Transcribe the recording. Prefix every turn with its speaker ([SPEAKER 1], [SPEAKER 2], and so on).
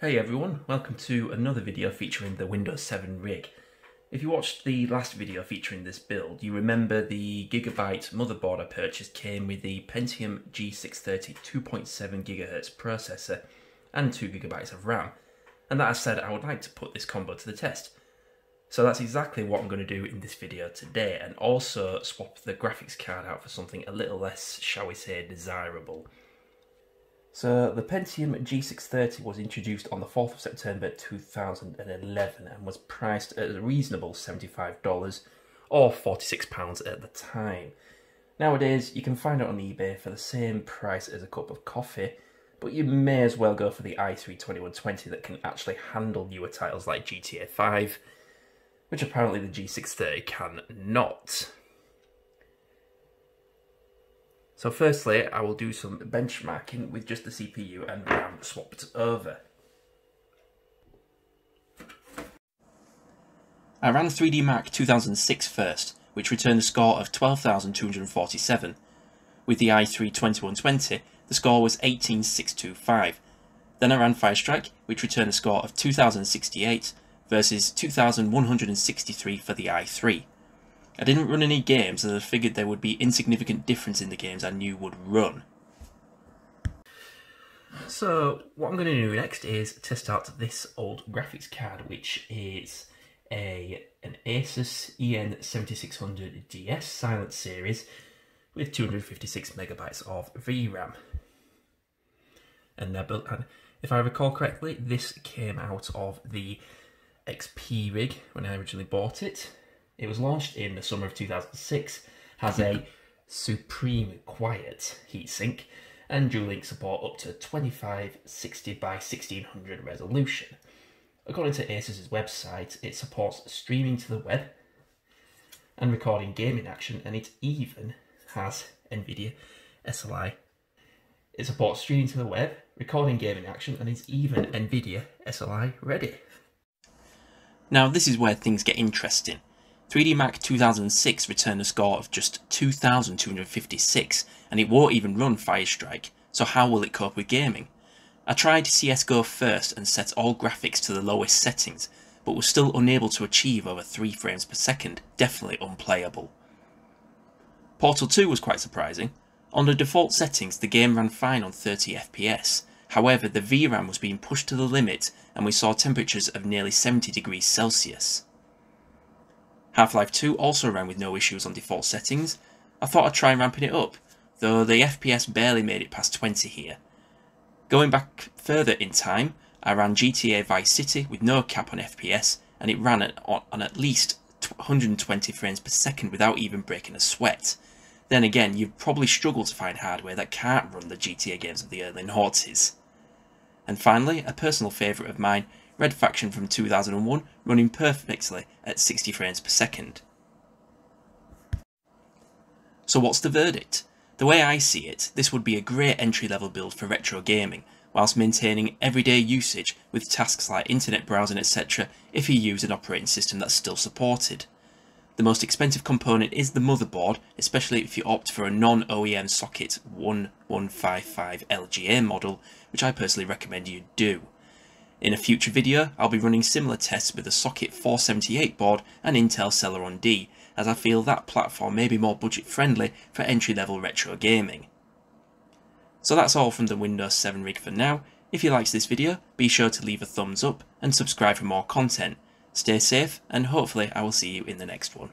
[SPEAKER 1] Hey everyone, welcome to another video featuring the Windows 7 rig. If you watched the last video featuring this build, you remember the Gigabyte motherboard I purchased came with the Pentium G630 2.7 GHz processor and 2GB of RAM, and that I said I would like to put this combo to the test. So that's exactly what I'm going to do in this video today, and also swap the graphics card out for something a little less, shall we say, desirable. So the Pentium G630 was introduced on the 4th of September 2011 and was priced at a reasonable $75 or £46 at the time. Nowadays you can find it on eBay for the same price as a cup of coffee, but you may as well go for the i3 2120 that can actually handle newer titles like GTA 5, which apparently the G630 can not. So firstly, I will do some benchmarking with just the CPU and RAM swapped over. I ran 3D Mark 2006 first, which returned a score of 12,247. With the i3 2120, the score was 18,625. Then I ran Firestrike, which returned a score of 2,068 versus 2,163 for the i3. I didn't run any games as I figured there would be insignificant difference in the games I knew would run. So what I'm going to do next is test out this old graphics card, which is an Asus EN7600DS Silent Series with 256 megabytes of VRAM. And if I recall correctly, this came out of the XP rig when I originally bought it. It was launched in the summer of 2006, has a Supreme Quiet heatsink, and dual link support up to 2560 by 1600 resolution. According to Asus's website, it supports streaming to the web and recording gaming action, and it even has NVIDIA SLI. It supports streaming to the web, recording gaming action, and is even NVIDIA SLI ready. Now this is where things get interesting. 3D Mark 2006 returned a score of just 2,256, and it won't even run Firestrike, so how will it cope with gaming? I tried CSGO first and set all graphics to the lowest settings, but was still unable to achieve over 3 frames per second, definitely unplayable. Portal 2 was quite surprising. On the default settings the game ran fine on 30 FPS, however the VRAM was being pushed to the limit and we saw temperatures of nearly 70 degrees Celsius. Half-Life 2 also ran with no issues on default settings. I thought I'd try ramping it up, though the FPS barely made it past 20 here. Going back further in time, I ran GTA Vice City with no cap on FPS, and it ran on at least 120 frames per second without even breaking a sweat. Then again, you'd probably struggle to find hardware that can't run the GTA games of the early noughties. And finally, a personal favourite of mine, Red Faction from 2001, running perfectly at 60 frames per second. So what's the verdict? The way I see it, this would be a great entry-level build for retro gaming, whilst maintaining everyday usage with tasks like internet browsing etc. if you use an operating system that's still supported. The most expensive component is the motherboard, especially if you opt for a non-OEM socket 1155 LGA model, which I personally recommend you do. In a future video, I'll be running similar tests with a socket 478 board and Intel Celeron D, as I feel that platform may be more budget friendly for entry-level retro gaming. So that's all from the Windows 7 rig for now. If you liked this video, be sure to leave a thumbs up and subscribe for more content. Stay safe, and hopefully I will see you in the next one.